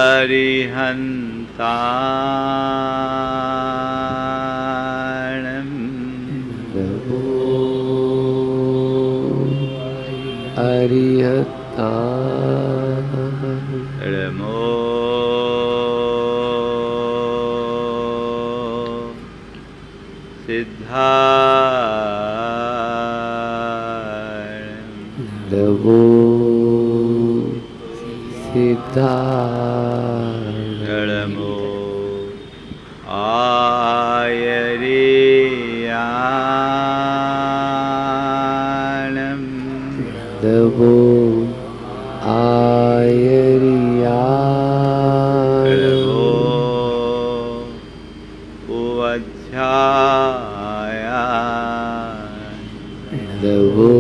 अरिहन्ताणम् नमो अरिहन्ताणम् नमो सिद्धाणम् नमो सिद्धाणम् नमो आयर्याणम् नमो आयर्याणम् नमो उवध्यायान् नमो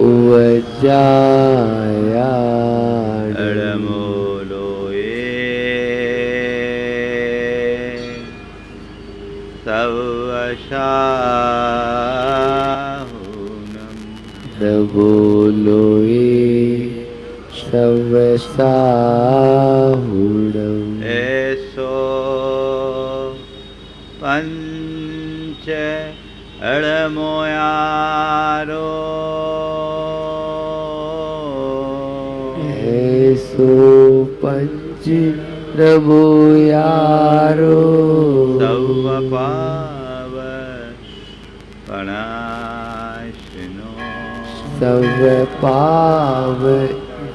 उवज्जायान् नमो लोये सवशाहुनम् नमो लोये शवसाहुणम् ऐसो पंच अड़मोयारो ऐसो पंच नमो यारो सव पाव पणाशिनो सब पाव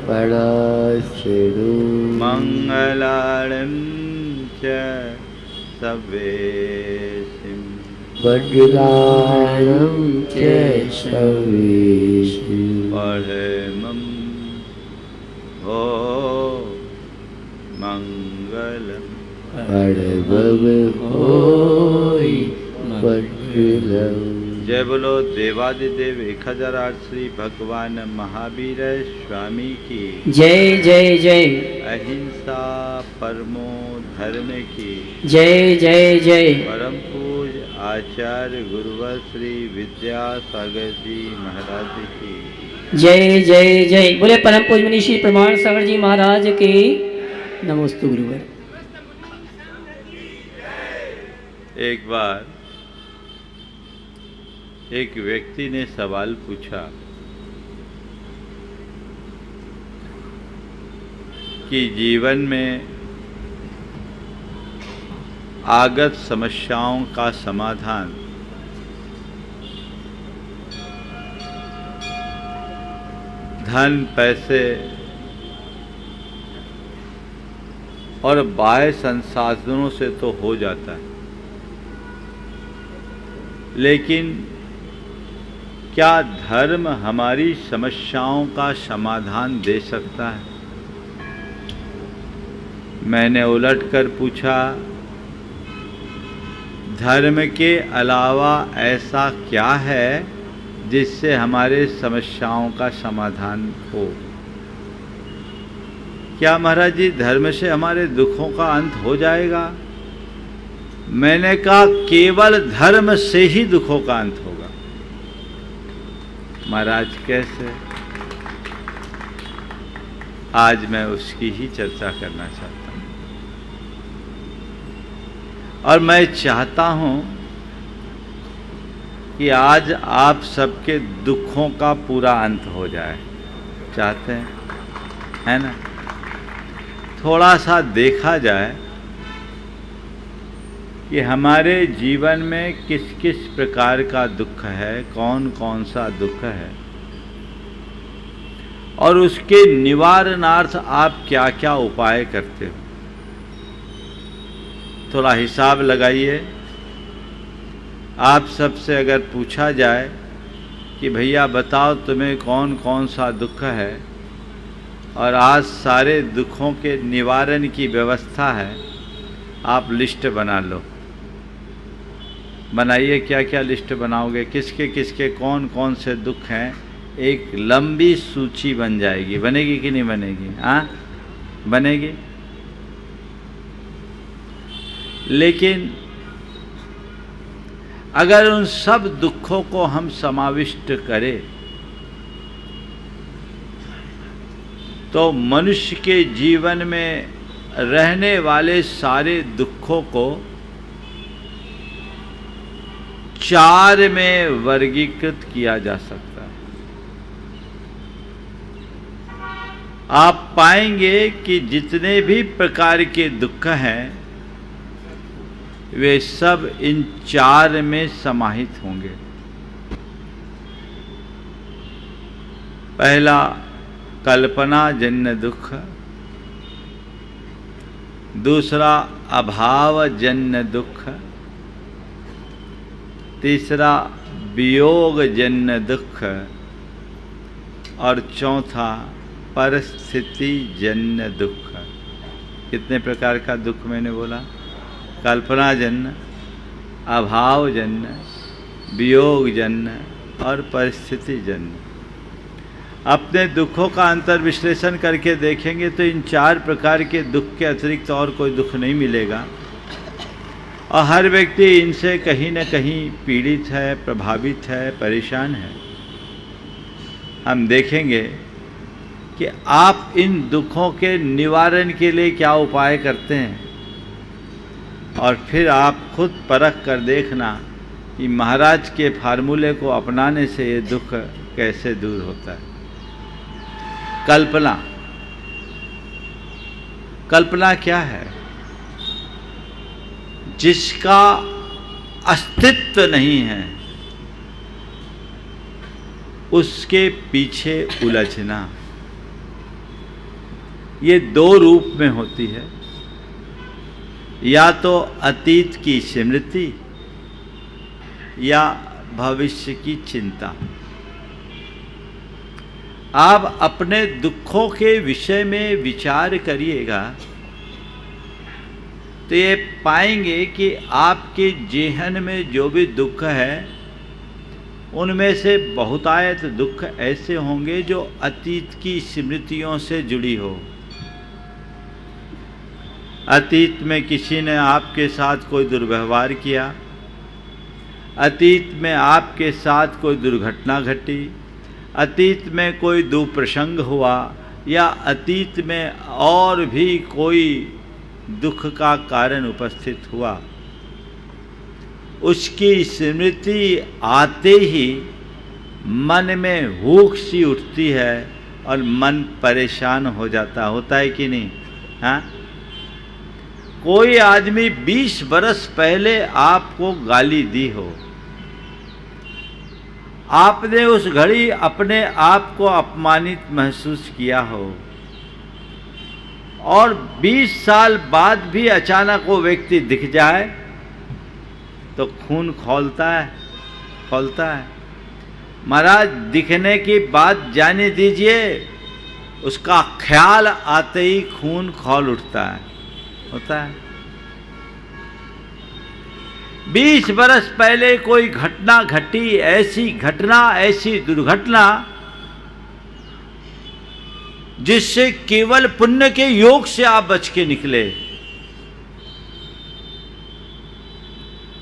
पणाशिनो मंगलाणं च सवेसिं मंगलाणं च सवेशि परमं हो मंगलम् परमं होय मंगलम्। जय बोलो देवादिदेव 1008 श्री भगवान महावीर स्वामी की जय जय जय। अहिंसा परमो धर्म की जय जय जय। परम पूज आचार्य गुरुवर श्री विद्यासागर जी महाराज की जय जय जय। बोले परम पूज मुनि श्री प्रमाण सागर जी महाराज की नमोस्तु गुरुवर। एक बार एक व्यक्ति ने सवाल पूछा कि जीवन में आगत समस्याओं का समाधान धन पैसे और बाह्य संसाधनों से तो हो जाता है, लेकिन क्या धर्म हमारी समस्याओं का समाधान दे सकता है? मैंने उलटकर पूछा, धर्म के अलावा ऐसा क्या है जिससे हमारे समस्याओं का समाधान हो? क्या महाराज जी धर्म से हमारे दुखों का अंत हो जाएगा? मैंने कहा केवल धर्म से ही दुखों का अंत होगा। महाराज कैसे? आज मैं उसकी ही चर्चा करना चाहता हूं और मैं चाहता हूं कि आज आप सबके दुखों का पूरा अंत हो जाए। चाहते हैं, है ना? थोड़ा सा देखा जाए कि हमारे जीवन में किस किस प्रकार का दुख है, कौन कौन सा दुख है और उसके निवारणार्थ आप क्या क्या उपाय करते हो। थोड़ा हिसाब लगाइए। आप सबसे अगर पूछा जाए कि भैया बताओ तुम्हें कौन कौन सा दुख है और आज सारे दुखों के निवारण की व्यवस्था है, आप लिस्ट बना लो। बनाइए, क्या क्या लिस्ट बनाओगे, किसके कौन कौन से दुख हैं, एक लंबी सूची बन जाएगी। बनेगी कि नहीं बनेगी? हाँ, बनेगी। लेकिन अगर उन सब दुखों को हम समाविष्ट करें तो मनुष्य के जीवन में रहने वाले सारे दुखों को 4 में वर्गीकृत किया जा सकता है। आप पाएंगे कि जितने भी प्रकार के दुख हैं वे सब इन 4 में समाहित होंगे। पहला कल्पना जन्य दुख, दूसरा अभाव जन्य दुख, तीसरा वियोग जन्य दुख और चौथा परिस्थिति जन्य दुख। कितने प्रकार का दुख मैंने बोला? कल्पना जन्य, अभाव जन्य, वियोग जन्य और परिस्थिति जन्य। अपने दुखों का अंतर विश्लेषण करके देखेंगे तो इन 4 प्रकार के दुख के अतिरिक्त और कोई दुख नहीं मिलेगा और हर व्यक्ति इनसे कहीं न कहीं पीड़ित है, प्रभावित है, परेशान है। हम देखेंगे कि आप इन दुखों के निवारण के लिए क्या उपाय करते हैं और फिर आप खुद परख कर देखना कि महाराज के फार्मूले को अपनाने से ये दुख कैसे दूर होता है। कल्पना, कल्पना क्या है? जिसका अस्तित्व नहीं है उसके पीछे उलझना। ये 2 रूप में होती है, या तो अतीत की स्मृति या भविष्य की चिंता। आप अपने दुखों के विषय में विचार करिएगा तो ये पाएंगे कि आपके जेहन में जो भी दुख है उनमें से बहुतायत दुख ऐसे होंगे जो अतीत की स्मृतियों से जुड़ी हो। अतीत में किसी ने आपके साथ कोई दुर्व्यवहार किया, अतीत में आपके साथ कोई दुर्घटना घटी, अतीत में कोई दुप्रसंग हुआ या अतीत में और भी कोई दुख का कारण उपस्थित हुआ, उसकी स्मृति आते ही मन में हुक सी उठती है और मन परेशान हो जाता होता है कि नहीं? हाँ, कोई आदमी 20 बरस पहले आपको गाली दी हो, आपने उस घड़ी अपने आप को अपमानित महसूस किया हो और 20 साल बाद भी अचानक वो व्यक्ति दिख जाए तो खून खौलता है। महाराज दिखने की बात जाने दीजिए, उसका ख्याल आते ही खून खौल उठता है, होता है। 20 बरस पहले कोई घटना घटी, ऐसी दुर्घटना जिससे केवल पुण्य के योग से आप बच के निकले,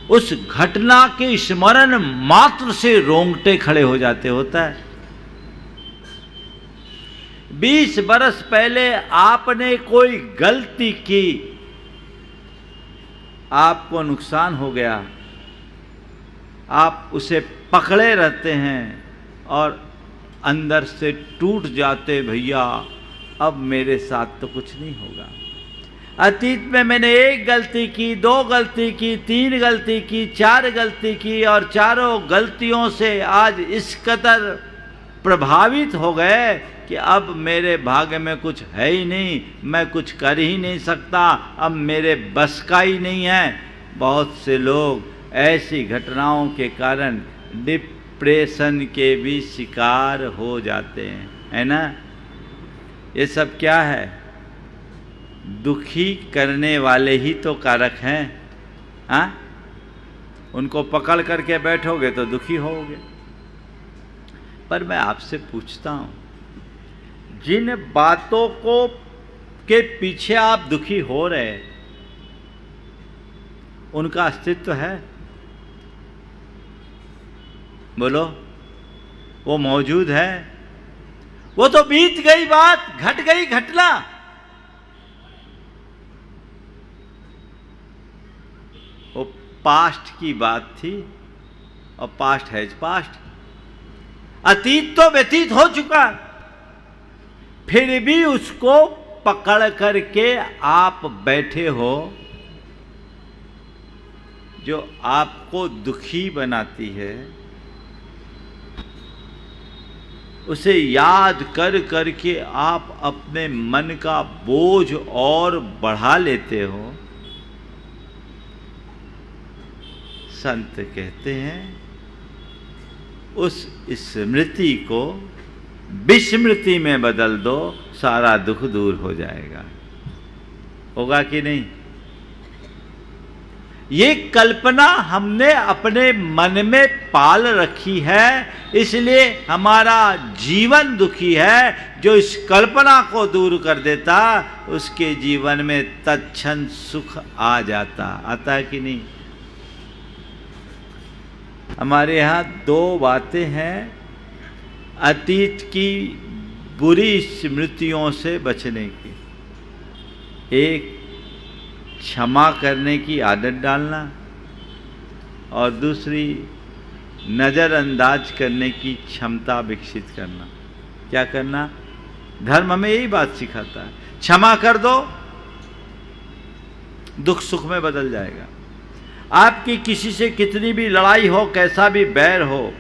उस घटना के स्मरण मात्र से रोंगटे खड़े हो जाते होता है। 20 बरस पहले आपने कोई गलती की, आपको नुकसान हो गया, आप उसे पकड़े रहते हैं और अंदर से टूट जाते, भैया अब मेरे साथ तो कुछ नहीं होगा। अतीत में मैंने 1 गलती की, 2 गलती की, 3 गलती की, 4 गलती की और चारों गलतियों से आज इस कदर प्रभावित हो गए कि अब मेरे भाग्य में कुछ है ही नहीं, मैं कुछ कर ही नहीं सकता, अब मेरे बस का ही नहीं है। बहुत से लोग ऐसी घटनाओं के कारण डिप्रेशन के भी शिकार हो जाते हैं, है ना? ये सब क्या है? दुखी करने वाले ही तो कारक हैं। हाँ, उनको पकड़ करके बैठोगे तो दुखी होगे। पर मैं आपसे पूछता हूं, जिन बातों को के पीछे आप दुखी हो रहे, उनका अस्तित्व है? बोलो, वो मौजूद है? वो तो बीत गई बात, घट गई घटना। वो पास्ट की बात थी और पास्ट है पास्ट। अतीत तो व्यतीत हो चुका, फिर भी उसको पकड़ करके आप बैठे हो, जो आपको दुखी बनाती है, उसे याद कर करके आप अपने मन का बोझ और बढ़ा लेते हो। संत कहते हैं उस स्मृति को विस्मृति में बदल दो, सारा दुख दूर हो जाएगा। होगा कि नहीं? ये कल्पना हमने अपने मन में पाल रखी है, इसलिए हमारा जीवन दुखी है। जो इस कल्पना को दूर कर देता, उसके जीवन में तत्क्षण सुख आ जाता। आता है कि नहीं? हमारे यहाँ दो बातें हैं अतीत की बुरी स्मृतियों से बचने की। एक, क्षमा करने की आदत डालना, और दूसरी, नज़रअंदाज करने की क्षमता विकसित करना। क्या करना? धर्म हमें यही बात सिखाता है, क्षमा कर दो, दुख सुख में बदल जाएगा। आपकी किसी से कितनी भी लड़ाई हो, कैसा भी बैर हो,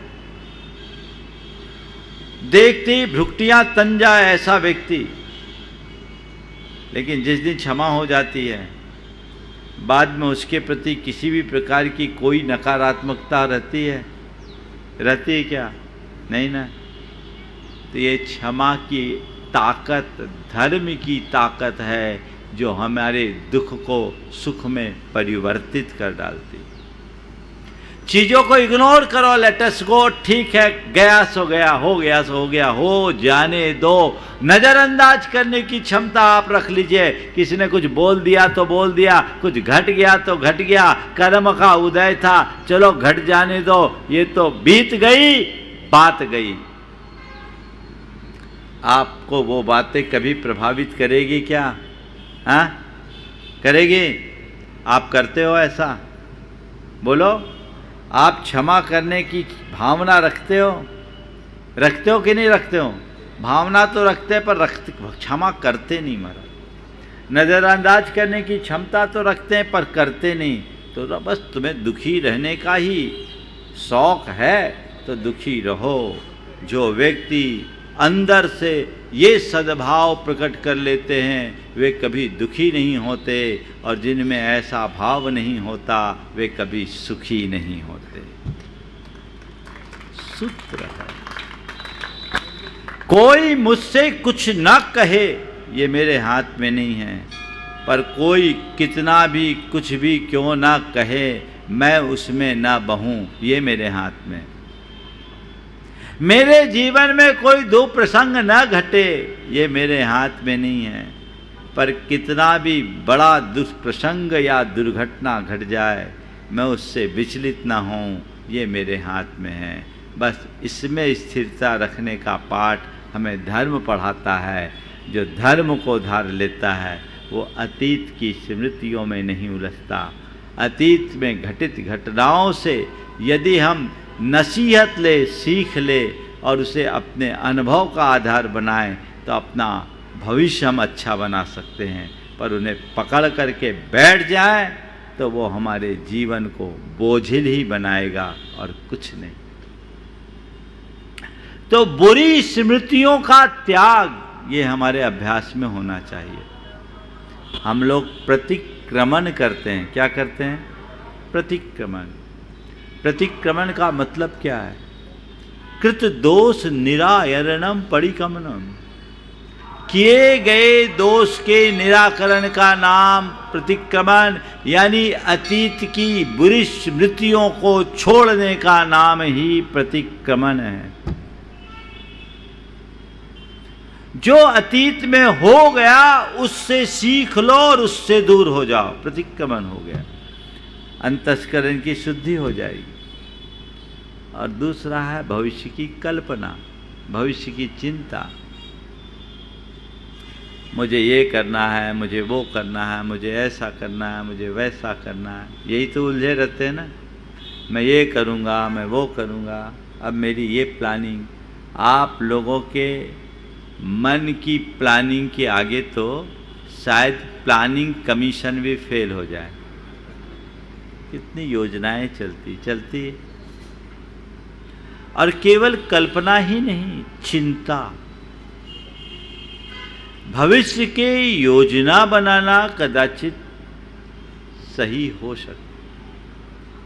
देखते ही भ्रुकुटियां तन जाए ऐसा व्यक्ति, लेकिन जिस दिन क्षमा हो जाती है, बाद में उसके प्रति किसी भी प्रकार की कोई नकारात्मकता रहती है? रहती है क्या? नहीं ना। तो ये क्षमा की ताकत धर्म की ताकत है, जो हमारे दुख को सुख में परिवर्तित कर डालती। चीज़ों को इग्नोर करो, लेट अस गो, ठीक है, गया सो गया, हो गया सो हो गया, हो जाने दो। नज़रअंदाज करने की क्षमता आप रख लीजिए। किसी ने कुछ बोल दिया तो बोल दिया, कुछ घट गया तो घट गया, कर्म का उदय था, चलो घट जाने दो, ये तो बीत गई, बात गई। आपको वो बातें कभी प्रभावित करेगी क्या? हाँ, करेगी? आप करते हो ऐसा? बोलो, आप क्षमा करने की भावना रखते हो? रखते हो कि नहीं रखते हो? भावना तो रखते हैं, पर क्षमा करते नहीं महाराज। नज़रअंदाज करने की क्षमता तो रखते हैं, पर करते नहीं। तो बस तुम्हें दुखी रहने का ही शौक है तो दुखी रहो। जो व्यक्ति अंदर से ये सद्भाव प्रकट कर लेते हैं, वे कभी दुखी नहीं होते, और जिनमें ऐसा भाव नहीं होता, वे कभी सुखी नहीं होते। सूत्र है, कोई मुझसे कुछ न कहे, ये मेरे हाथ में नहीं है, पर कोई कितना भी कुछ भी क्यों ना कहे, मैं उसमें ना बहूं, ये मेरे हाथ में। मेरे जीवन में कोई दुप्रसंग न घटे, ये मेरे हाथ में नहीं है, पर कितना भी बड़ा दुष्प्रसंग या दुर्घटना घट जाए, मैं उससे विचलित ना हूँ, ये मेरे हाथ में है। बस इसमें स्थिरता रखने का पाठ हमें धर्म पढ़ाता है। जो धर्म को धार लेता है, वो अतीत की स्मृतियों में नहीं उलझता। अतीत में घटित घटनाओं से यदि हम नसीहत ले, सीख ले, और उसे अपने अनुभव का आधार बनाएं, तो अपना भविष्य हम अच्छा बना सकते हैं। पर उन्हें पकड़ करके बैठ जाएं, तो वो हमारे जीवन को बोझिल ही बनाएगा और कुछ नहीं। तो बुरी स्मृतियों का त्याग ये हमारे अभ्यास में होना चाहिए। हम लोग प्रतिक्रमण करते हैं। क्या करते हैं? प्रतिक्रमण। प्रतिक्रमण का मतलब क्या है? कृत दोष निरायरणम परिक्रमणम। किए गए दोष के निराकरण का नाम प्रतिक्रमण, यानी अतीत की बुरी स्मृतियों को छोड़ने का नाम ही प्रतिक्रमण है। जो अतीत में हो गया उससे सीख लो और उससे दूर हो जाओ, प्रतिक्रमण हो गया। अंतस्करण की शुद्धि हो जाएगी। और दूसरा है भविष्य की कल्पना, भविष्य की चिंता। मुझे ये करना है, मुझे वो करना है, मुझे ऐसा करना है, मुझे वैसा करना है, यही तो उलझे रहते हैं ना। मैं ये करूँगा, मैं वो करूँगा, अब मेरी ये प्लानिंग। आप लोगों के मन की प्लानिंग के आगे तो शायद प्लानिंग कमीशन भी फेल हो जाए। कितनी योजनाएं चलती और केवल कल्पना ही नहीं, चिंता। भविष्य के योजना बनाना कदाचित सही हो सकता,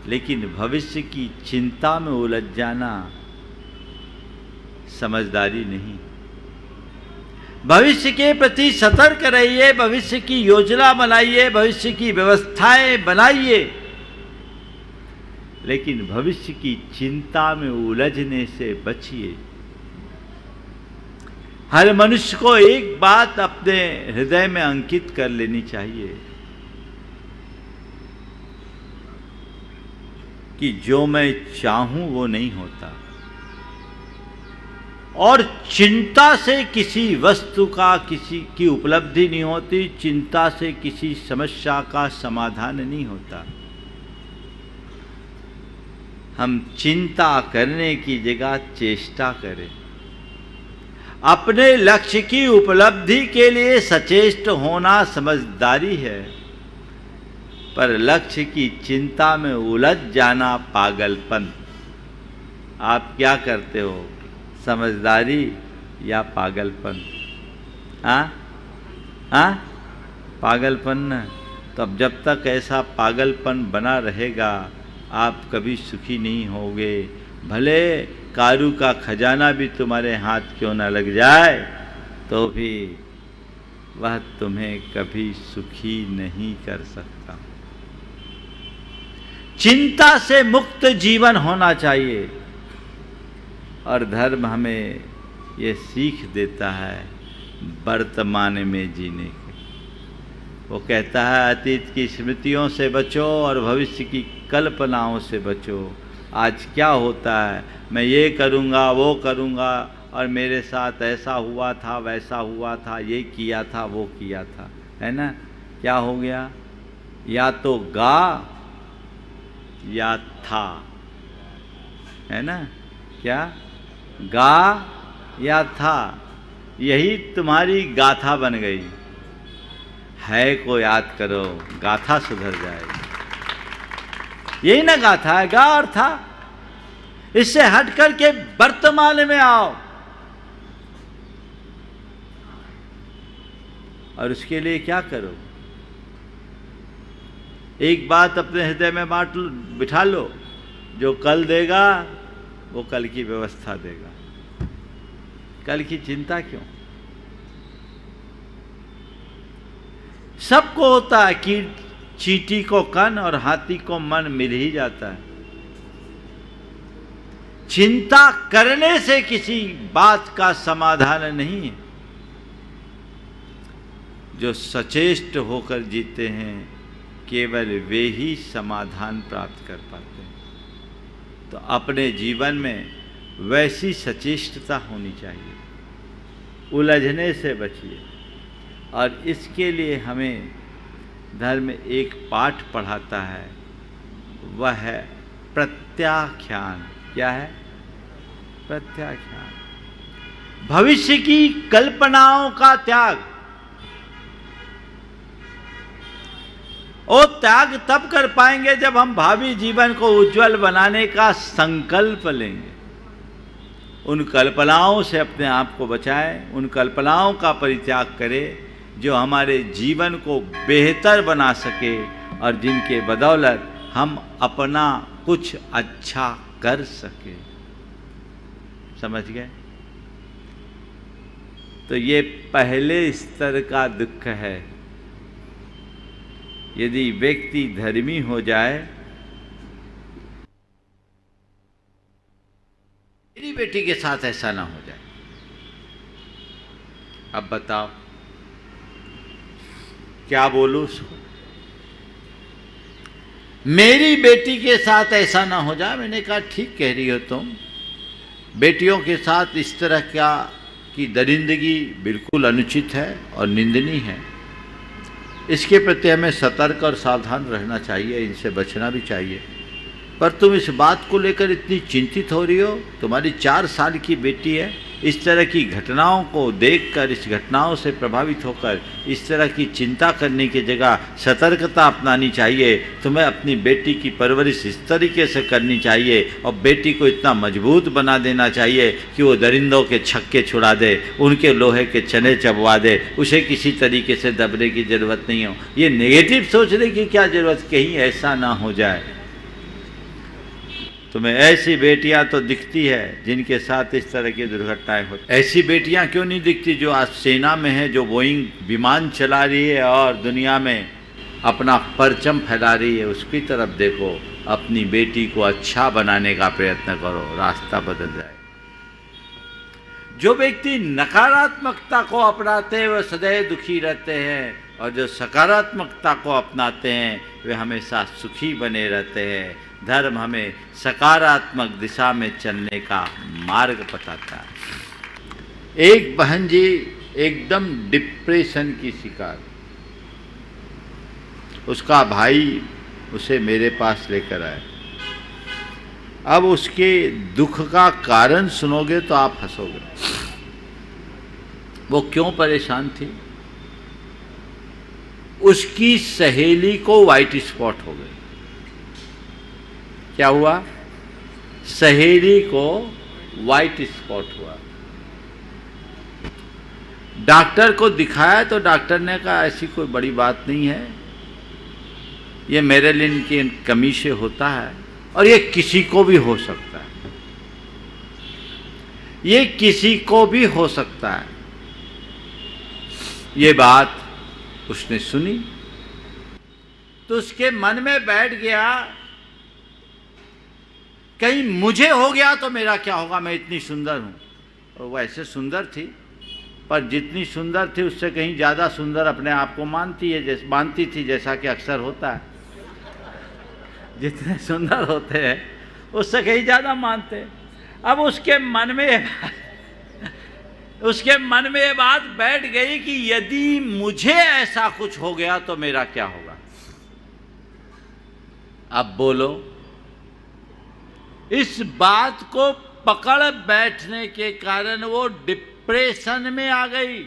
लेकिन भविष्य की चिंता में उलझ जाना समझदारी नहीं। भविष्य के प्रति सतर्क रहिए, भविष्य की योजना बनाइए, भविष्य की व्यवस्थाएं बनाइए, लेकिन भविष्य की चिंता में उलझने से बचिए। हर मनुष्य को एक बात अपने हृदय में अंकित कर लेनी चाहिए कि जो मैं चाहूं वो नहीं होता, और चिंता से किसी वस्तु का किसी की उपलब्धि नहीं होती, चिंता से किसी समस्या का समाधान नहीं होता। हम चिंता करने की जगह चेष्टा करें। अपने लक्ष्य की उपलब्धि के लिए सचेष्ट होना समझदारी है, पर लक्ष्य की चिंता में उलझ जाना पागलपन। आप क्या करते हो, समझदारी या पागलपन? पागलपन न। तो अब जब तक ऐसा पागलपन बना रहेगा आप कभी सुखी नहीं होगे। भले कारू का खजाना भी तुम्हारे हाथ क्यों न लग जाए तो भी वह तुम्हें कभी सुखी नहीं कर सकता। चिंता से मुक्त जीवन होना चाहिए, और धर्म हमें ये सीख देता है वर्तमान में जीने की। वो कहता है अतीत की स्मृतियों से बचो और भविष्य की कल्पनाओं से बचो। आज क्या होता है, मैं ये करूँगा वो करूँगा और मेरे साथ ऐसा हुआ था वैसा हुआ था, ये किया था वो किया था, है ना। क्या हो गया, या तो गा या था, है ना। क्या गा या था, यही तुम्हारी गाथा बन गई है। को याद करो, गाथा सुधर जाएगी। यही ना गाथा है, गा और था। इससे हट करके वर्तमान में आओ, और उसके लिए क्या करो, एक बात अपने हृदय में बांट लो, बिठा लो, जो कल देगा वो कल की व्यवस्था देगा। कल की चिंता क्यों? सबको होता है कि चींटी को कन और हाथी को मन मिल ही जाता है। चिंता करने से किसी बात का समाधान नहीं है। जो सचेष्ट होकर जीते हैं केवल वे ही समाधान प्राप्त कर पाते हैं। तो अपने जीवन में वैसी सचेष्टता होनी चाहिए, उलझने से बचिए। और इसके लिए हमें धर्म एक पाठ पढ़ाता है, वह है प्रत्याख्यान। क्या है? प्रत्याख्यान। भविष्य की कल्पनाओं का त्याग। और त्याग तब कर पाएंगे जब हम भावी जीवन को उज्जवल बनाने का संकल्प लेंगे। उन कल्पनाओं से अपने आप को बचाएं, उन कल्पनाओं का परित्याग करें जो हमारे जीवन को बेहतर बना सके और जिनके बदौलत हम अपना कुछ अच्छा कर सके। समझ गए? तो ये पहले स्तर का दुख है। यदि व्यक्ति धर्मी हो जाए, मेरी बेटी के साथ ऐसा ना हो जाए। अब बताओ क्या बोलूं उसको? मेरी बेटी के साथ ऐसा ना हो जाए। मैंने कहा ठीक कह रही हो तुम, बेटियों के साथ इस तरह कि दरिंदगी बिल्कुल अनुचित है और निंदनीय है। इसके प्रति हमें सतर्क और सावधान रहना चाहिए, इनसे बचना भी चाहिए। पर तुम इस बात को लेकर इतनी चिंतित हो रही हो। तुम्हारी 4 साल की बेटी है, इस तरह की घटनाओं को देखकर, इस घटनाओं से प्रभावित होकर इस तरह की चिंता करने की जगह सतर्कता अपनानी चाहिए। तुम्हें अपनी बेटी की परवरिश इस तरीके से करनी चाहिए और बेटी को इतना मजबूत बना देना चाहिए कि वो दरिंदों के छक्के छुड़ा दे, उनके लोहे के चने चबवा दे, उसे किसी तरीके से दबने की ज़रूरत नहीं हो। ये नेगेटिव सोचने की क्या ज़रूरत, कहीं ऐसा ना हो जाए। तुम्हें ऐसी बेटियां तो दिखती है जिनके साथ इस तरह की दुर्घटनाएं होती। ऐसी बेटियां क्यों नहीं दिखती जो आज सेना में है, जो बोइंग विमान चला रही है और दुनिया में अपना परचम फैला रही है। उसकी तरफ देखो, अपनी बेटी को अच्छा बनाने का प्रयत्न करो, रास्ता बदल जाए। जो व्यक्ति नकारात्मकता को अपनाते हैं वह सदैव दुखी रहते हैं, और जो सकारात्मकता को अपनाते हैं वे हमेशा सुखी बने रहते हैं। धर्म हमें सकारात्मक दिशा में चलने का मार्ग बताता है। एक बहन जी एकदम डिप्रेशन की शिकार, उसका भाई उसे मेरे पास लेकर आया। अब उसके दुख का कारण सुनोगे तो आप हंसोगे। वो क्यों परेशान थी? उसकी सहेली को व्हाइट स्पॉट हो गई। क्या हुआ? सहेली को व्हाइट स्पॉट हुआ। डॉक्टर को दिखाया तो डॉक्टर ने कहा ऐसी कोई बड़ी बात नहीं है, ये मेलेनिन की कमी से होता है और ये किसी को भी हो सकता है, ये किसी को भी हो सकता है। ये बात उसने सुनी तो उसके मन में बैठ गया, कहीं मुझे हो गया तो मेरा क्या होगा, मैं इतनी सुंदर हूं। और वो ऐसे सुंदर थी, पर जितनी सुंदर थी उससे कहीं ज़्यादा सुंदर अपने आप को मानती थी, जैसा कि अक्सर होता है। जितने सुंदर होते हैं उससे कहीं ज़्यादा मानते हैं। अब उसके मन में ये बात बैठ गई कि यदि मुझे ऐसा कुछ हो गया तो मेरा क्या होगा। अब बोलो, इस बात को पकड़ बैठने के कारण वो डिप्रेशन में आ गई।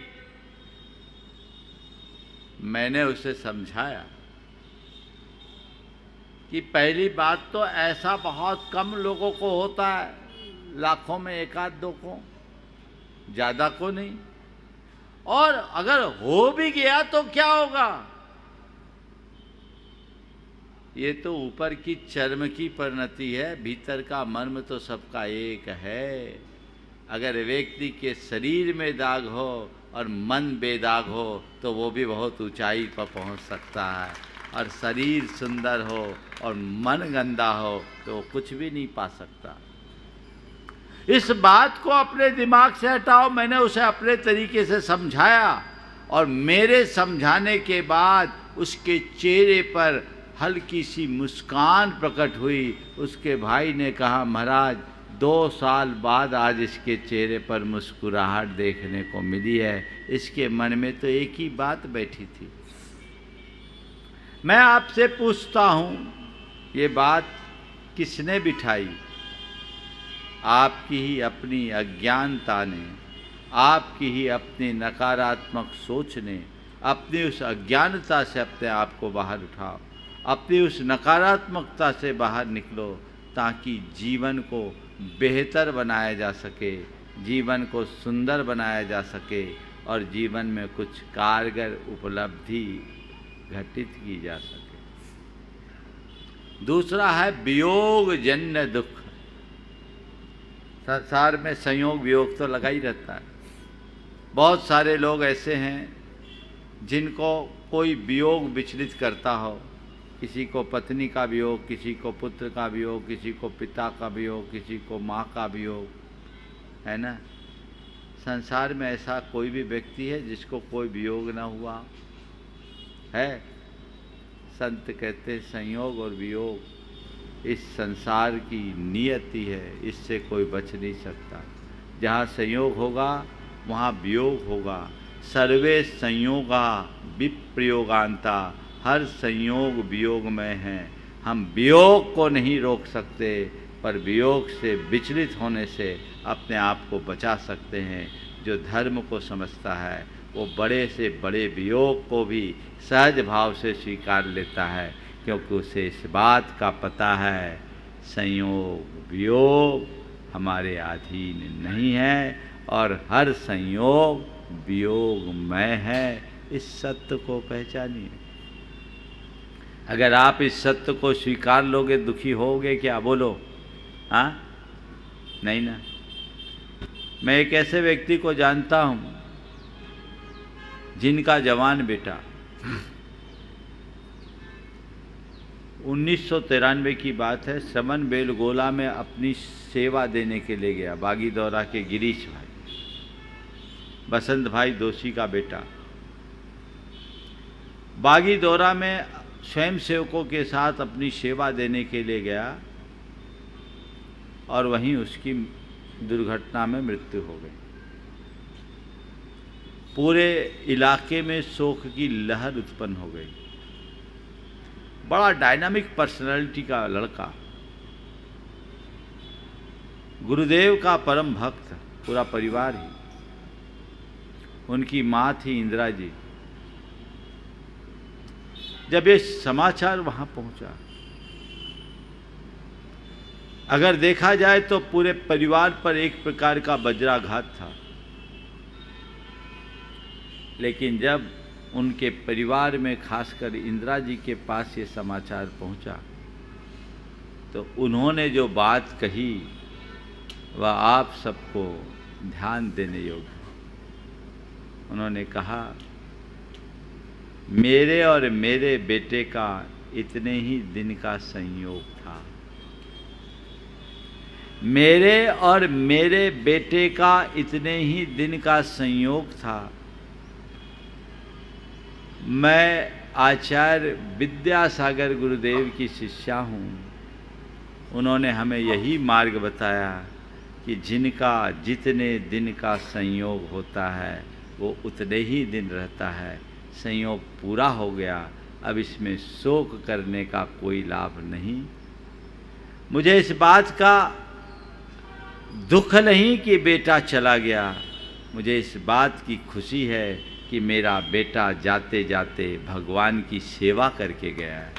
मैंने उसे समझाया कि पहली बात तो ऐसा बहुत कम लोगों को होता है, लाखों में 1-2 को, ज़्यादा को नहीं। और अगर हो भी गया तो क्या होगा? ये तो ऊपर की चर्म की परिणति है, भीतर का मर्म तो सबका एक है। अगर व्यक्ति के शरीर में दाग हो और मन बेदाग हो तो वो भी बहुत ऊंचाई पर पहुंच सकता है, और शरीर सुंदर हो और मन गंदा हो तो वो कुछ भी नहीं पा सकता। इस बात को अपने दिमाग से हटाओ। मैंने उसे अपने तरीके से समझाया और मेरे समझाने के बाद उसके चेहरे पर हल्की सी मुस्कान प्रकट हुई। उसके भाई ने कहा, महाराज 2 साल बाद आज इसके चेहरे पर मुस्कुराहट देखने को मिली है। इसके मन में तो एक ही बात बैठी थी। मैं आपसे पूछता हूँ, ये बात किसने बिठाई? आपकी ही अपनी अज्ञानता ने, आपकी ही अपनी नकारात्मक सोच ने। अपनी उस अज्ञानता से अपने आप को बाहर उठाओ, अपनी उस नकारात्मकता से बाहर निकलो, ताकि जीवन को बेहतर बनाया जा सके, जीवन को सुंदर बनाया जा सके और जीवन में कुछ कारगर उपलब्धि घटित की जा सके। दूसरा है वियोग जन्य दुख। संसार में संयोग वियोग तो लगा ही रहता है। बहुत सारे लोग ऐसे हैं जिनको कोई वियोग विचलित करता हो, किसी को पत्नी का वियोग, किसी को पुत्र का वियोग, किसी को पिता का वियोग, किसी को माँ का वियोग, है ना। संसार में ऐसा कोई भी व्यक्ति है जिसको कोई वियोग ना हुआ है? संत कहते संयोग और वियोग इस संसार की नियति है, इससे कोई बच नहीं सकता। जहाँ संयोग होगा वहाँ वियोग होगा। सर्वे संयोगा विप्रयोगांता, हर संयोग वियोग में है। हम वियोग को नहीं रोक सकते, पर वियोग से विचलित होने से अपने आप को बचा सकते हैं। जो धर्म को समझता है वो बड़े से बड़े वियोग को भी सहज भाव से स्वीकार लेता है, क्योंकि उसे इस बात का पता है संयोग वियोग हमारे अधीन नहीं है और हर संयोग वियोगमय है। इस सत्य को पहचानिए। अगर आप इस सत्य को स्वीकार लोगे, दुखी होगे क्या? बोलो। हाँ, नहीं ना। मैं एक ऐसे व्यक्ति को जानता हूँ जिनका जवान बेटा 1993 की बात है, समन बेलगोला में अपनी सेवा देने के लिए गया। बागीदौरा के गिरीश भाई, बसंत भाई दोषी का बेटा, बागीदौरा में स्वयं सेवकों के साथ अपनी सेवा देने के लिए गया और वहीं उसकी दुर्घटना में मृत्यु हो गई। पूरे इलाके में शोक की लहर उत्पन्न हो गई। बड़ा डायनामिक पर्सनालिटी का लड़का, गुरुदेव का परम भक्त, पूरा परिवार ही। उनकी माँ थी इंदिरा जी। जब ये समाचार वहां पहुंचा, अगर देखा जाए तो पूरे परिवार पर एक प्रकार का वज्राघात था, लेकिन जब उनके परिवार में खासकर इंदिरा जी के पास ये समाचार पहुंचा तो उन्होंने जो बात कही वह आप सबको ध्यान देने योग्य है। उन्होंने कहा, मेरे और मेरे बेटे का इतने ही दिन का संयोग था। मेरे और मेरे बेटे का इतने ही दिन का संयोग था। मैं आचार्य विद्यासागर गुरुदेव की शिष्या हूँ। उन्होंने हमें यही मार्ग बताया कि जिनका जितने दिन का संयोग होता है वो उतने ही दिन रहता है। संयोग पूरा हो गया, अब इसमें शोक करने का कोई लाभ नहीं। मुझे इस बात का दुख नहीं कि बेटा चला गया, मुझे इस बात की खुशी है कि मेरा बेटा जाते जाते भगवान की सेवा करके गया है।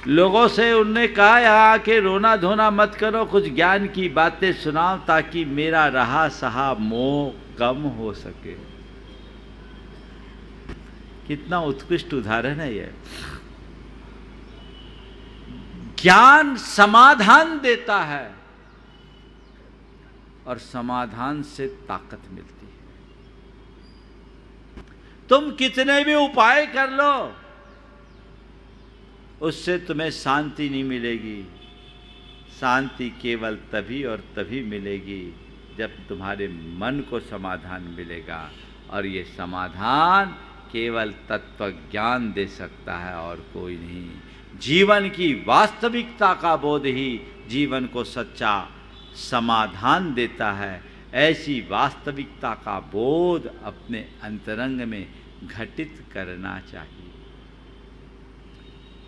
लोगों से उनने कहा, यहाँ आके रोना धोना मत करो, कुछ ज्ञान की बातें सुनाओ ताकि मेरा रहा सहा मोह कम हो सके। कितना उत्कृष्ट उदाहरण है यह। ज्ञान समाधान देता है और समाधान से ताकत मिलती है। तुम कितने भी उपाय कर लो, उससे तुम्हें शांति नहीं मिलेगी। शांति केवल तभी और तभी मिलेगी जब तुम्हारे मन को समाधान मिलेगा, और ये समाधान केवल तत्व ज्ञान दे सकता है और कोई नहीं। जीवन की वास्तविकता का बोध ही जीवन को सच्चा समाधान देता है। ऐसी वास्तविकता का बोध अपने अंतरंग में घटित करना चाहिए।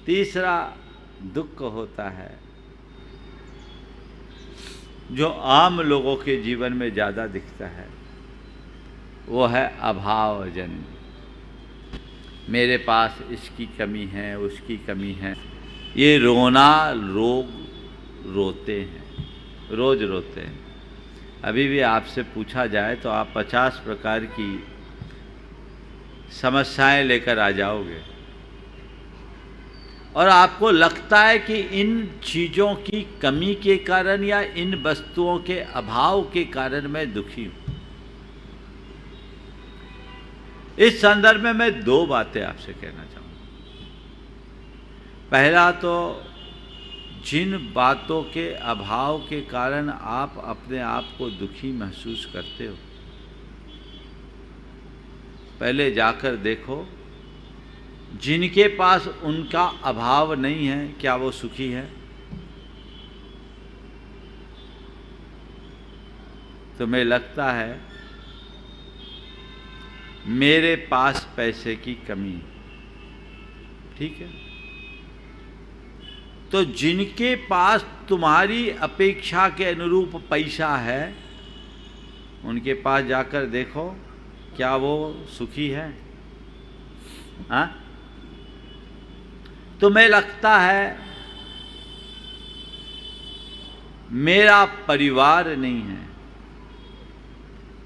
तीसरा दुख होता है जो आम लोगों के जीवन में ज़्यादा दिखता है, वो है अभावजन। मेरे पास इसकी कमी है, उसकी कमी है। ये रोना लोग रोते हैं, रोज रोते हैं। अभी भी आपसे पूछा जाए तो आप 50 प्रकार की समस्याएं लेकर आ जाओगे और आपको लगता है कि इन चीज़ों की कमी के कारण या इन वस्तुओं के अभाव के कारण मैं दुखी हूँ। इस संदर्भ में मैं 2 बातें आपसे कहना चाहूँगा। पहला तो जिन बातों के अभाव के कारण आप अपने आप को दुखी महसूस करते हो, पहले जाकर देखो जिनके पास उनका अभाव नहीं है, क्या वो सुखी है? तुम्हें लगता है मेरे पास पैसे की कमी, ठीक है, तो जिनके पास तुम्हारी अपेक्षा के अनुरूप पैसा है उनके पास जाकर देखो क्या वो सुखी है? हाँ? तुम्हें लगता है मेरा परिवार नहीं है,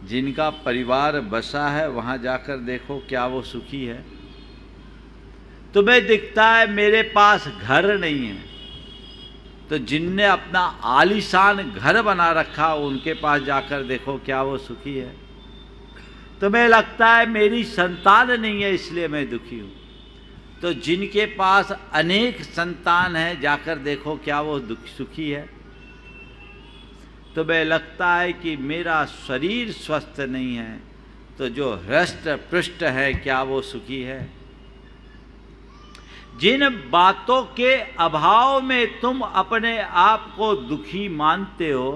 जिनका परिवार बसा है वहां जाकर देखो क्या वो सुखी है? तुम्हें दिखता है मेरे पास घर नहीं है, तो जिनने अपना आलीशान घर बना रखा उनके पास जाकर देखो क्या वो सुखी है? तुम्हें लगता है मेरी संतान नहीं है इसलिए मैं दुखी हूं, तो जिनके पास अनेक संतान है जाकर देखो क्या वो सुखी है? तुम्हें लगता है कि मेरा शरीर स्वस्थ नहीं है, तो जो हृष्ट पृष्ठ है क्या वो सुखी है? जिन बातों के अभाव में तुम अपने आप को दुखी मानते हो,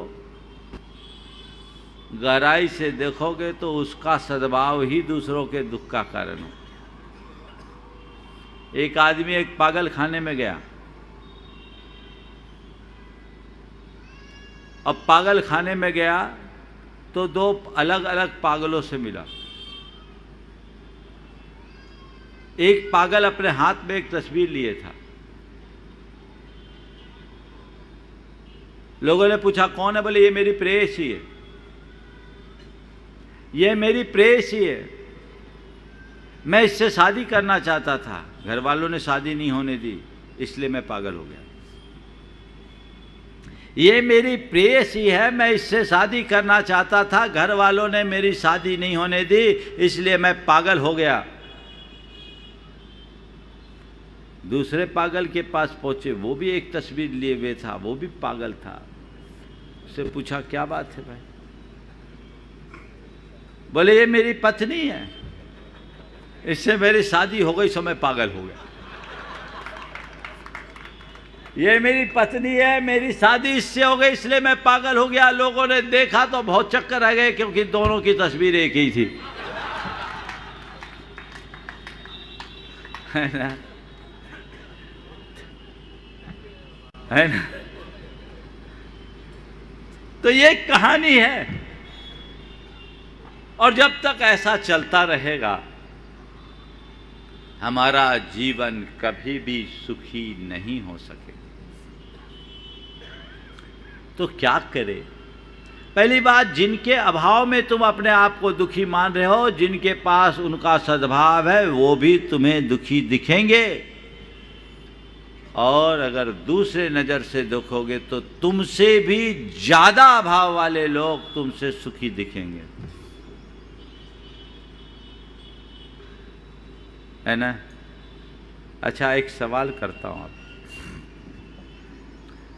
गहराई से देखोगे तो उसका सद्भाव ही दूसरों के दुख का कारण हो। एक आदमी एक पागल खाने में गया, अब पागल खाने में गया तो दो अलग अलग पागलों से मिला। एक पागल अपने हाथ में एक तस्वीर लिए था। लोगों ने पूछा कौन है? बोले ये मेरी प्रेयसी है, ये मेरी प्रेयसी है, मैं इससे शादी करना चाहता था, घर वालों ने शादी नहीं होने दी इसलिए मैं पागल हो गया। ये मेरी प्रेयसी है, मैं इससे शादी करना चाहता था, घर वालों ने मेरी शादी नहीं होने दी इसलिए मैं पागल हो गया। दूसरे पागल के पास पहुंचे, वो भी एक तस्वीर लिए हुए था, वो भी पागल था। उससे पूछा क्या बात है भाई? बोले ये मेरी पत्नी है, इससे मेरी शादी हो गई सो मैं पागल हो गया। ये मेरी पत्नी है, मेरी शादी इससे हो गई इसलिए मैं पागल हो गया। लोगों ने देखा तो बहुत चक्कर आ गए क्योंकि दोनों की तस्वीर एक ही थी, है ना? है ना? तो ये कहानी है, और जब तक ऐसा चलता रहेगा हमारा जीवन कभी भी सुखी नहीं हो सकेगा। तो क्या करें? पहली बात, जिनके अभाव में तुम अपने आप को दुखी मान रहे हो, जिनके पास उनका सद्भाव है वो भी तुम्हें दुखी दिखेंगे, और अगर दूसरे नज़र से देखोगे तो तुमसे भी ज़्यादा अभाव वाले लोग तुमसे सुखी दिखेंगे, है ना? अच्छा, एक सवाल करता हूँ,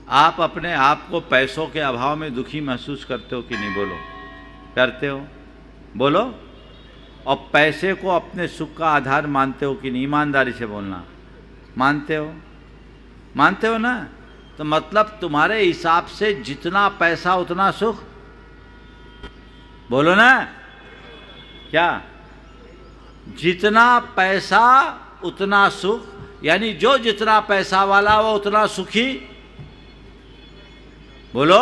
आप अपने आप को पैसों के अभाव में दुखी महसूस करते हो कि नहीं? बोलो, करते हो? बोलो। और पैसे को अपने सुख का आधार मानते हो कि नहीं? ईमानदारी से बोलना, मानते हो? मानते हो ना? तो मतलब तुम्हारे हिसाब से जितना पैसा उतना सुख, बोलो ना। क्या? जितना पैसा उतना सुख, यानी जो जितना पैसा वाला वो उतना सुखी, बोलो।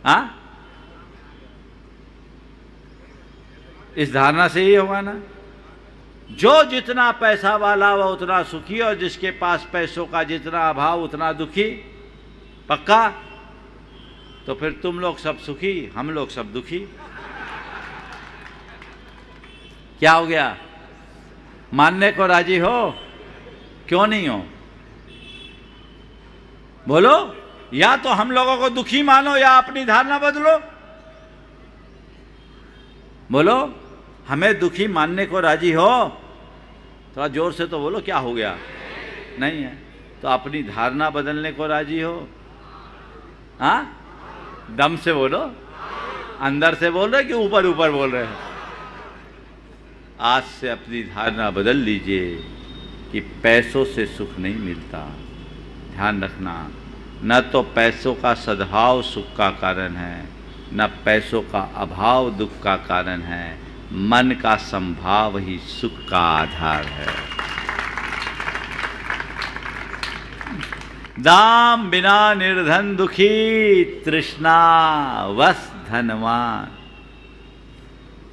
हाँ, इस धारणा से ही होगा ना, जो जितना पैसा वाला वो उतना सुखी, और जिसके पास पैसों का जितना अभाव उतना दुखी। पक्का? तो फिर तुम लोग सब सुखी, हम लोग सब दुखी। क्या हो गया? मानने को राजी हो? क्यों नहीं हो? बोलो। या तो हम लोगों को दुखी मानो या अपनी धारणा बदलो। बोलो, हमें दुखी मानने को राजी हो? थोड़ा जोर से तो बोलो, क्या हो गया? नहीं है तो अपनी धारणा बदलने को राजी हो? हाँ, दम से बोलो, अंदर से बोल रहे कि ऊपर ऊपर बोल रहे हैं? आज से अपनी धारणा बदल लीजिए कि पैसों से सुख नहीं मिलता। ध्यान रखना, न तो पैसों का सद्भाव सुख का कारण है, न पैसों का अभाव दुख का कारण है, मन का संभाव ही सुख का आधार है। दाम बिना निर्धन दुखी, तृष्णा वश धनवान,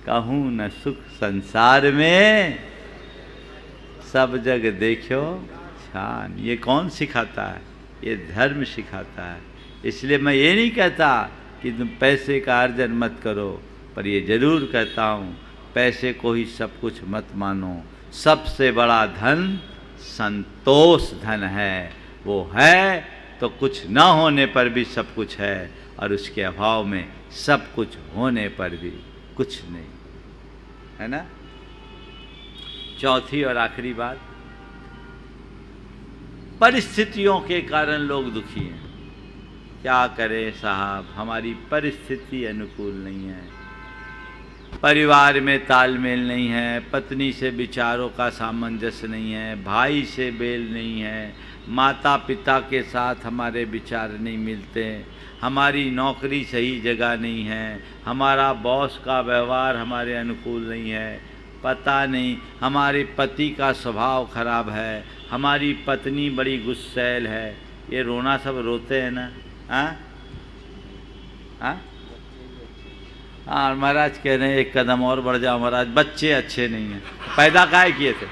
कहूँ न सुख संसार में, सब जग देखो छान। ये कौन सिखाता है? ये धर्म सिखाता है। इसलिए मैं ये नहीं कहता कि तुम पैसे का अर्जन मत करो, पर ये जरूर कहता हूँ पैसे को ही सब कुछ मत मानो। सबसे बड़ा धन संतोष धन है। वो है तो कुछ न होने पर भी सब कुछ है, और उसके अभाव में सब कुछ होने पर भी कुछ नहीं, है ना। चौथी और आखिरी बात, परिस्थितियों के कारण लोग दुखी हैं। क्या करें साहब, हमारी परिस्थिति अनुकूल नहीं है, परिवार में तालमेल नहीं है, पत्नी से विचारों का सामंजस्य नहीं है, भाई से बेल नहीं है, माता पिता के साथ हमारे विचार नहीं मिलते, हमारी नौकरी सही जगह नहीं है, हमारा बॉस का व्यवहार हमारे अनुकूल नहीं है, पता नहीं हमारे पति का स्वभाव खराब है, हमारी पत्नी बड़ी गुस्सैल है। ये रोना सब रोते हैं ना। हाँ हाँ महाराज कह रहे हैं एक कदम और बढ़ जाओ महाराज, बच्चे अच्छे नहीं हैं। पैदा काहे किए थे?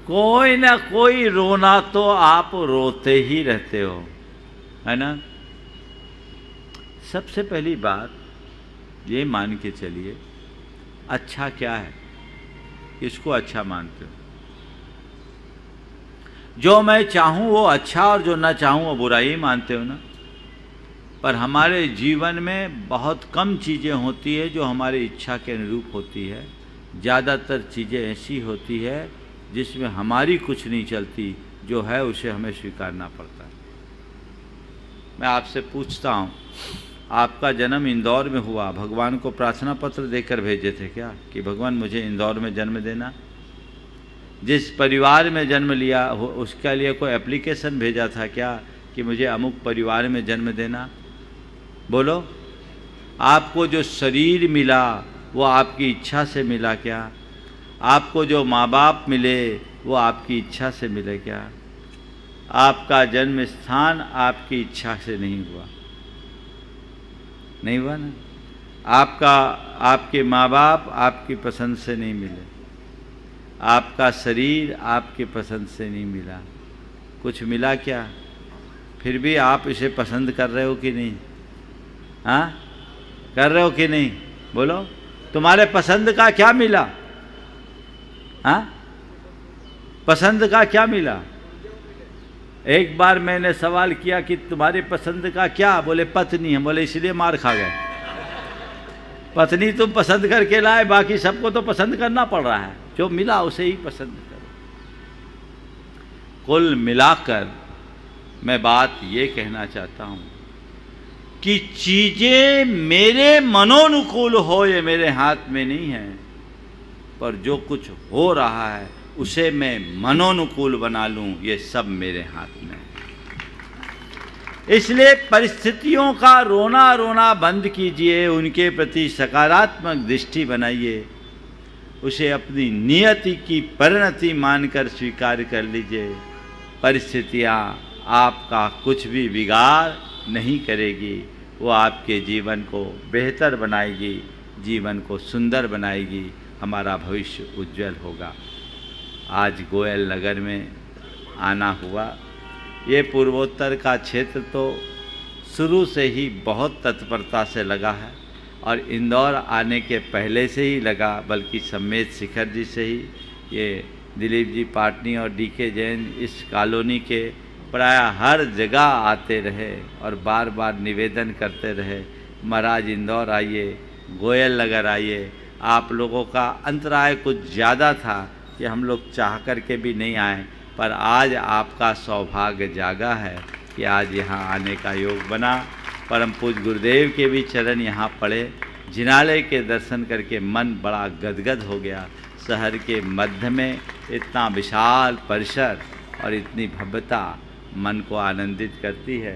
कोई ना कोई रोना तो आप रोते ही रहते हो, है ना। सबसे पहली बात ये मान के चलिए, अच्छा क्या है, इसको अच्छा मानते हो। जो मैं चाहूँ वो अच्छा और जो ना चाहूँ वो बुराई ही मानते हो ना। पर हमारे जीवन में बहुत कम चीज़ें होती है जो हमारी इच्छा के अनुरूप होती है। ज़्यादातर चीज़ें ऐसी होती है जिसमें हमारी कुछ नहीं चलती, जो है उसे हमें स्वीकारना पड़ता है। मैं आपसे पूछता हूँ, आपका जन्म इंदौर में हुआ, भगवान को प्रार्थना पत्र देकर भेजे थे क्या कि भगवान मुझे इंदौर में जन्म देना? जिस परिवार में जन्म लिया उसके लिए कोई एप्लीकेशन भेजा था क्या कि मुझे अमुक परिवार में जन्म देना? बोलो, आपको जो शरीर मिला वो आपकी इच्छा से मिला क्या? आपको जो माँ बाप मिले वो आपकी इच्छा से मिले क्या? आपका जन्म स्थान आपकी इच्छा से नहीं हुआ, नहीं हुआ ना। आपके माँ बाप आपकी पसंद से नहीं मिले, आपका शरीर आपके पसंद से नहीं मिला, कुछ मिला क्या? फिर भी आप इसे पसंद कर रहे हो कि नहीं? हाँ, कर रहे हो कि नहीं? बोलो, तुम्हारे पसंद का क्या मिला? हाँ, पसंद का क्या मिला? एक बार मैंने सवाल किया कि तुम्हारे पसंद का क्या? बोले पत्नी है। बोले इसलिए मार खा गए। पत्नी तुम पसंद करके लाए, बाकी सबको तो पसंद करना पड़ रहा है, जो मिला उसे ही पसंद करो। कुल मिलाकर मैं बात ये कहना चाहता हूँ कि चीज़ें मेरे मनोनुकूल हो ये मेरे हाथ में नहीं है, पर जो कुछ हो रहा है उसे मैं मनोनुकूल बना लूं, ये सब मेरे हाथ में है। इसलिए परिस्थितियों का रोना रोना बंद कीजिए, उनके प्रति सकारात्मक दृष्टि बनाइए, उसे अपनी नियति की परिणति मानकर स्वीकार कर लीजिए। परिस्थितियाँ आपका कुछ भी बिगाड़ नहीं करेगी, वो आपके जीवन को बेहतर बनाएगी, जीवन को सुंदर बनाएगी, हमारा भविष्य उज्जवल होगा। आज गोयल नगर में आना हुआ। ये पूर्वोत्तर का क्षेत्र तो शुरू से ही बहुत तत्परता से लगा है, और इंदौर आने के पहले से ही लगा, बल्कि सम्मेत शिखर जी से ही ये दिलीप जी पाटनी और डीके जैन इस कॉलोनी के प्राय हर जगह आते रहे और बार बार निवेदन करते रहे, महाराज इंदौर आइए, गोयल नगर आइए। आप लोगों का अंतराय कुछ ज़्यादा था कि हम लोग चाह करके भी नहीं आए, पर आज आपका सौभाग्य जागा है कि आज यहाँ आने का योग बना। परम पूज्य गुरुदेव के भी चरण यहाँ पड़े, जिनालय के दर्शन करके मन बड़ा गदगद हो गया। शहर के मध्य में इतना विशाल परिसर और इतनी भव्यता मन को आनंदित करती है।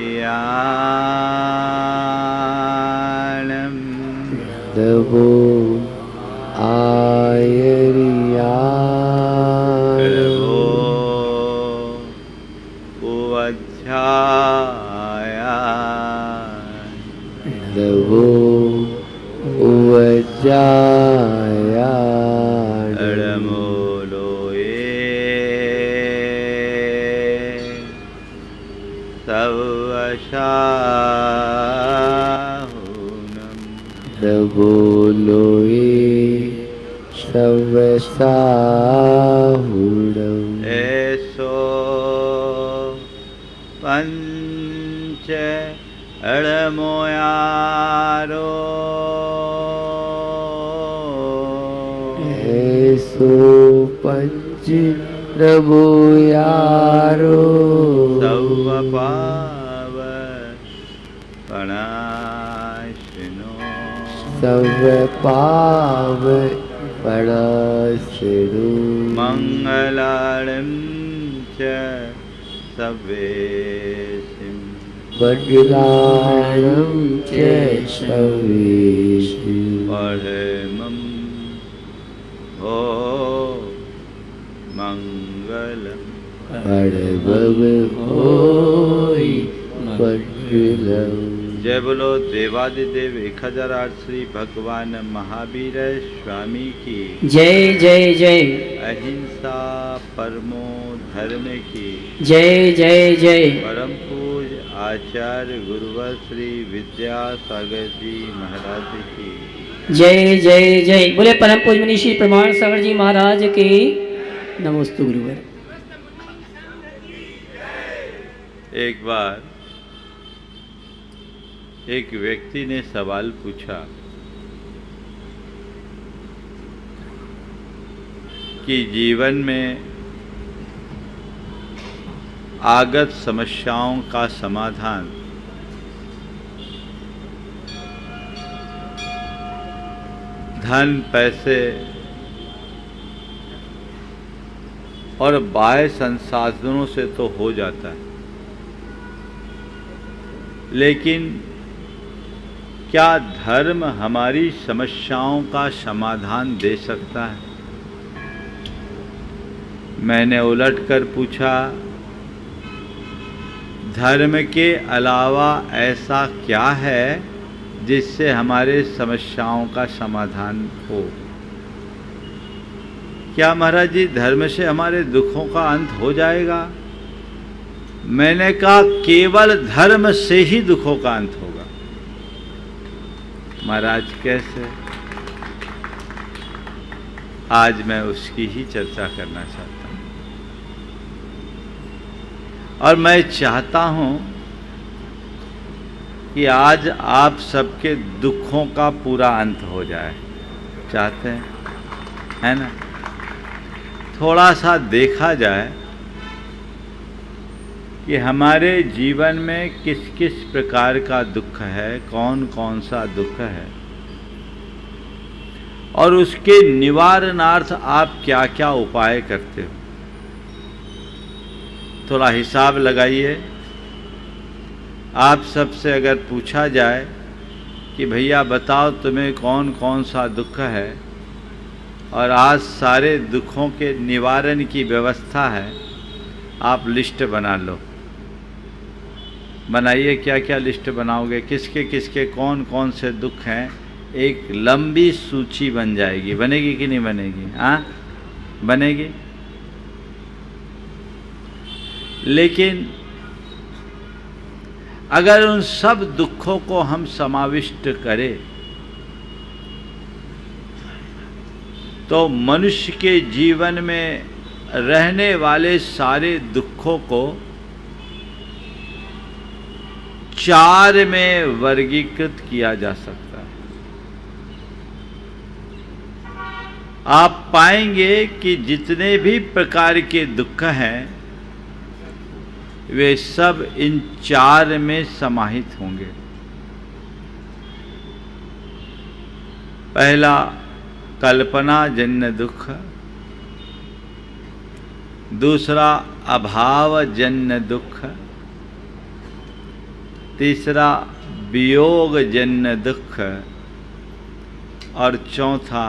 बोलोए सब साहुणम। ऐसो पंच अड़मोयारो ऐसो पंच रबोयारो सव पाव पणाशिनो सब पाव पणाशिनो मंगलार्णं च सवेशिं मंगलार्णं च सवेशिं परमं ओ मंगलम् परमं होय मंगलम्। जय बोलो देवादिदेव 1008 श्री भगवान महावीर स्वामी की जय जय जय। अहिंसा परमो धर्म की जय जय जय। परम पूज आचार्य गुरुवर श्री विद्यासागर जी महाराज की जय जय जय। बोले परम पूज मुनि श्री प्रमाण सागर जी महाराज के नमोस्तु गुरुवर। एक बार एक व्यक्ति ने सवाल पूछा कि जीवन में आगत समस्याओं का समाधान धन पैसे और बाह्य संसाधनों से तो हो जाता है, लेकिन क्या धर्म हमारी समस्याओं का समाधान दे सकता है? मैंने उलटकर पूछा, धर्म के अलावा ऐसा क्या है जिससे हमारे समस्याओं का समाधान हो? क्या महाराज जी धर्म से हमारे दुखों का अंत हो जाएगा? मैंने कहा केवल धर्म से ही दुखों का अंत होगा। महाराज कैसे? आज मैं उसकी ही चर्चा करना चाहता हूं और मैं चाहता हूं कि आज आप सबके दुखों का पूरा अंत हो जाए। चाहते हैं, है ना? थोड़ा सा देखा जाए कि हमारे जीवन में किस किस प्रकार का दुख है, कौन कौन सा दुख है और उसके निवारणार्थ आप क्या क्या उपाय करते हो। थोड़ा हिसाब लगाइए। आप सबसे अगर पूछा जाए कि भैया बताओ तुम्हें कौन कौन सा दुख है और आज सारे दुखों के निवारण की व्यवस्था है, आप लिस्ट बना लो। बनाइए, क्या क्या लिस्ट बनाओगे, किसके किसके कौन कौन से दुख हैं, एक लंबी सूची बन जाएगी। बनेगी कि नहीं बनेगी? हाँ, बनेगी। लेकिन अगर उन सब दुखों को हम समाविष्ट करें तो मनुष्य के जीवन में रहने वाले सारे दुखों को 4 में वर्गीकृत किया जा सकता है। आप पाएंगे कि जितने भी प्रकार के दुख हैं वे सब इन 4 में समाहित होंगे। पहला कल्पना जन्य दुख, दूसरा अभाव जन्य दुख, तीसरा वियोग जन्य दुख और चौथा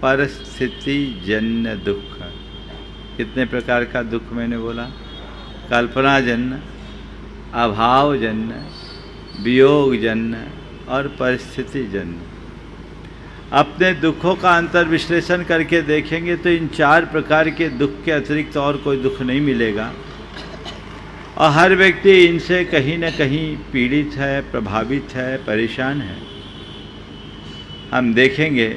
परिस्थिति जन्य दुख। कितने प्रकार का दुख मैंने बोला? कल्पना जन्य, अभाव जन्य, वियोग जन्य और परिस्थिति जन्य। अपने दुखों का अंतर विश्लेषण करके देखेंगे तो इन 4 प्रकार के दुख के अतिरिक्त और कोई दुख नहीं मिलेगा और हर व्यक्ति इनसे कहीं न कहीं पीड़ित है, प्रभावित है, परेशान है। हम देखेंगे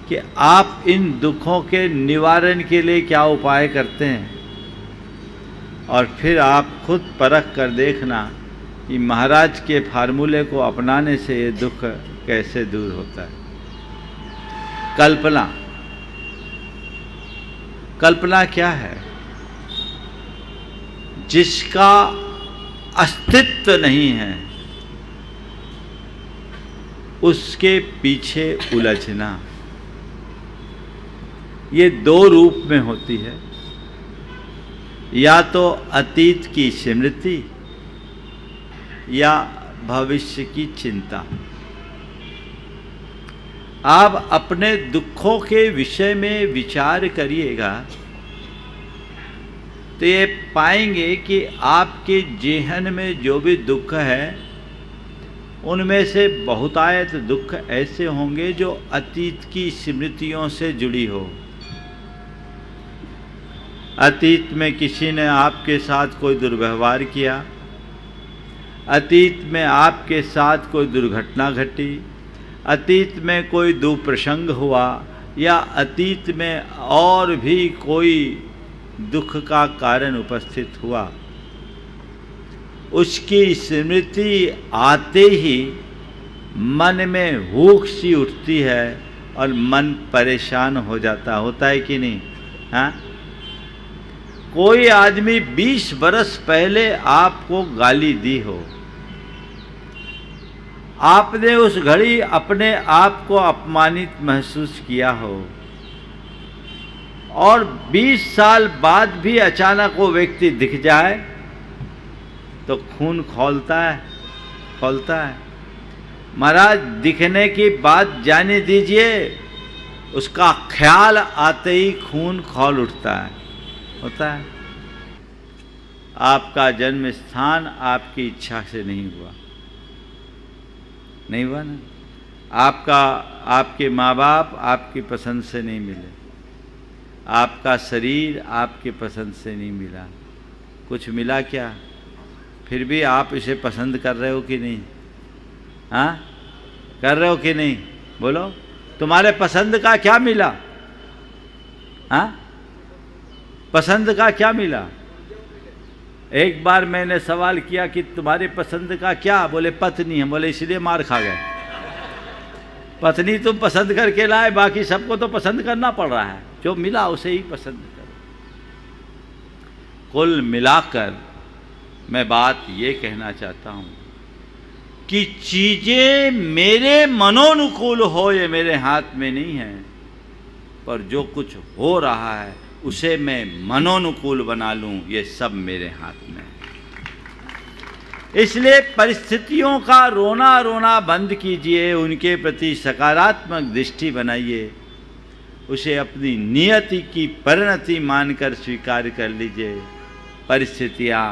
कि आप इन दुखों के निवारण के लिए क्या उपाय करते हैं, और फिर आप खुद परख कर देखना कि महाराज के फार्मूले को अपनाने से ये दुख कैसे दूर होता है। कल्पना, कल्पना क्या है? जिसका अस्तित्व नहीं है उसके पीछे उलझना। ये दो रूप में होती है, या तो अतीत की स्मृति या भविष्य की चिंता। आप अपने दुखों के विषय में विचार करिएगा तो ये पाएंगे कि आपके जेहन में जो भी दुख है उनमें से बहुतायत दुख ऐसे होंगे जो अतीत की स्मृतियों से जुड़ी हो। अतीत में किसी ने आपके साथ कोई दुर्व्यवहार किया, अतीत में आपके साथ कोई दुर्घटना घटी, अतीत में कोई दुप्रसंग हुआ, या अतीत में और भी कोई दुख का कारण उपस्थित हुआ, उसकी स्मृति आते ही मन में भूख सी उठती है और मन परेशान हो जाता, होता है कि नहीं? हाँ, कोई आदमी 20 बरस पहले आपको गाली दी हो, आपने उस घड़ी अपने आप को अपमानित महसूस किया हो, और 20 साल बाद भी अचानक वो व्यक्ति दिख जाए तो खून खौलता है। महाराज, दिखने की बात जाने दीजिए, उसका ख्याल आते ही खून खौल उठता है, होता है। आपका जन्म स्थान आपकी इच्छा से नहीं हुआ ना। आपके माँ बाप आपकी पसंद से नहीं मिले, आपका शरीर आपके पसंद से नहीं मिला, कुछ मिला क्या? फिर भी आप इसे पसंद कर रहे हो कि नहीं? हाँ, कर रहे हो कि नहीं? बोलो, तुम्हारे पसंद का क्या मिला? हाँ, पसंद का क्या मिला? एक बार मैंने सवाल किया कि तुम्हारे पसंद का क्या? बोले पत्नी है। बोले इसलिए मार खा गए। पत्नी तुम पसंद करके लाए, बाकी सबको तो पसंद करना पड़ रहा है, जो मिला उसे ही पसंद करो। कुल मिलाकर मैं बात ये कहना चाहता हूँ कि चीज़ें मेरे मनोनुकूल हो ये मेरे हाथ में नहीं है, पर जो कुछ हो रहा है उसे मैं मनोनुकूल बना लूँ ये सब मेरे हाथ में है। इसलिए परिस्थितियों का रोना बंद कीजिए, उनके प्रति सकारात्मक दृष्टि बनाइए, उसे अपनी नियति की परिणति मानकर स्वीकार कर लीजिए। परिस्थितियाँ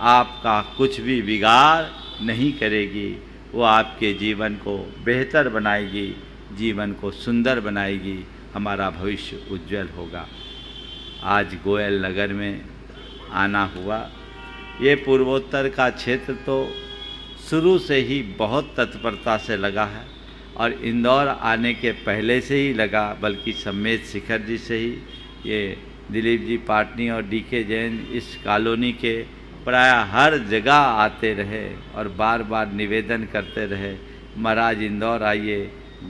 आपका कुछ भी बिगाड़ नहीं करेगी, वो आपके जीवन को बेहतर बनाएगी, जीवन को सुंदर बनाएगी, हमारा भविष्य उज्जवल होगा। आज गोयल नगर में आना हुआ, ये पूर्वोत्तर का क्षेत्र तो शुरू से ही बहुत तत्परता से लगा है, और इंदौर आने के पहले से ही लगा, बल्कि सम्मेत शिखर जी से ही ये दिलीप जी पाटनी और DK जैन इस कॉलोनी के प्राय हर जगह आते रहे और बार बार निवेदन करते रहे, महाराज इंदौर आइए,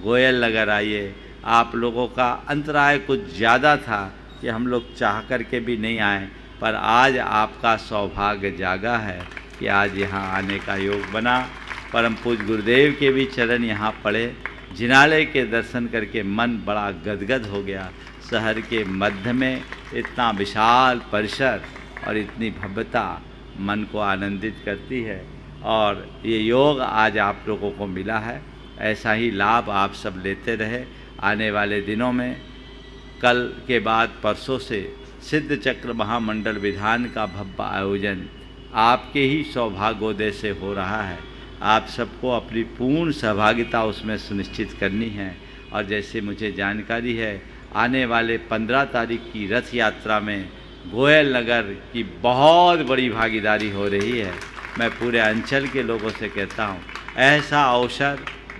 गोयल नगर आइए। आप लोगों का अंतराय कुछ ज़्यादा था कि हम लोग चाह कर के भी नहीं आए, पर आज आपका सौभाग्य जागा है कि आज यहाँ आने का योग बना। परम पूज्य गुरुदेव के भी चरण यहाँ पड़े, जिनालय के दर्शन करके मन बड़ा गदगद हो गया। शहर के मध्य में इतना विशाल परिसर और इतनी भव्यता मन को आनंदित करती है, और ये योग आज आप लोगों को मिला है। ऐसा ही लाभ आप सब लेते रहे। आने वाले दिनों में कल के बाद परसों से सिद्ध चक्र महामंडल विधान का भव्य आयोजन आपके ही सौभाग्योदय से हो रहा है। आप सबको अपनी पूर्ण सहभागिता उसमें सुनिश्चित करनी है। और जैसे मुझे जानकारी है, आने वाले 15 तारीख की रथ यात्रा में गोयल नगर की बहुत बड़ी भागीदारी हो रही है। मैं पूरे अंचल के लोगों से कहता हूँ, ऐसा अवसर